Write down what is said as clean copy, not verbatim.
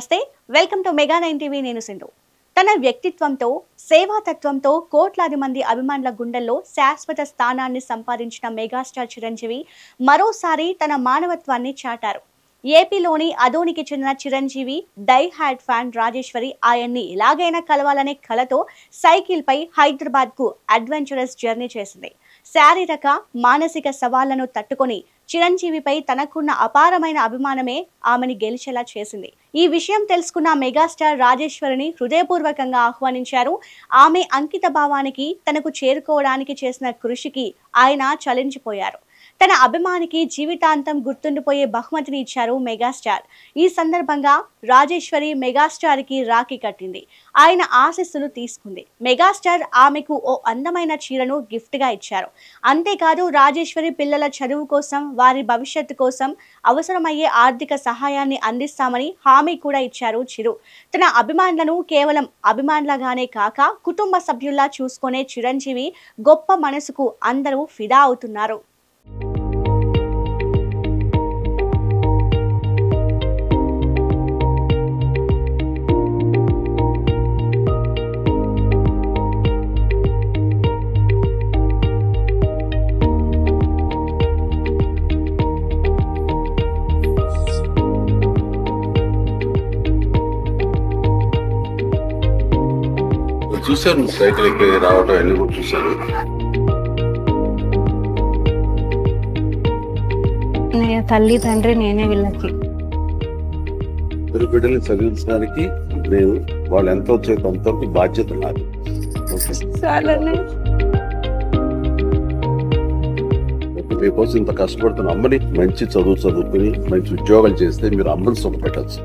నమస్తే, welcome to mega 9 TV. నేను సింధు. తన వ్యక్తిత్వంతో, సేవాతత్వంతో కోట్లాది మంది అభిమానుల గుండెల్లో శాశ్వత స్థానాన్ని సంపాదించిన మెగాస్టార్ చిరంజీవి మరోసారి తన మానవత్వాన్ని చాటారు. ఏపీలోని అదోనికి చెందిన Chiranjeevi die hard fan Rajeshwari ఆయన్ని ఎలాగైనా కలవాలనే కలతో సైకిల్ పై హైదరాబాద్ కు అడ్వెంచరస్ జర్నీ చేసింది. శారీరక, మానసిక సవాళ్లను తట్టుకొని చిరంజీవిపై తనకున్న అపారమైన అభిమానమే ఆమెని గెలిచేలా చేసింది. ఈ విషయం తెలుసుకున్న మెగాస్టార్ రాజేశ్వరిని హృదయపూర్వకంగా ఆహ్వానించారు. ఆమె అంకిత భావానికి, తనకు చేరుకోవడానికి చేసిన కృషికి ఆయన చలించిపోయారు. తన అభిమానికి జీవితాంతం గుర్తుండిపోయే బహుమతిని ఇచ్చారు మెగాస్టార్. ఈ సందర్భంగా రాజేశ్వరి మెగాస్టార్ కి రాఖీ కట్టింది. ఆయన ఆశీస్సులు తీసుకుంది. మెగాస్టార్ ఆమెకు ఓ అందమైన చీరను గిఫ్ట్ గా ఇచ్చారు. అంతేకాదు రాజేశ్వరి పిల్లల చదువు కోసం, వారి భవిష్యత్తు కోసం అవసరమయ్యే ఆర్థిక సహాయాన్ని అందిస్తామని హామీ కూడా ఇచ్చారు చిరు. తన అభిమానులను కేవలం అభిమానులుగానే కాక కుటుంబ సభ్యుల్లా చూసుకునే చిరంజీవి గొప్ప మనసుకు అందరూ ఫిదా అవుతున్నారు. చూశాను, సైకిల్ ఎక్కి రావడం అన్ని కూడా చూశాను. తల్లి తండ్రి నేనే వీళ్ళకి. ఇద్దరు బిడ్డల్ని చదివించడానికి నేను వాళ్ళు ఎంత వచ్చేది అంతవరకు బాధ్యత నాది. మీకోసం ఇంత కష్టపడుతున్న అమ్మని మంచి చదువుకుని మంచి ఉద్యోగాలు చేస్తే మీరు అమ్మని సుఖపెట్టచ్చు.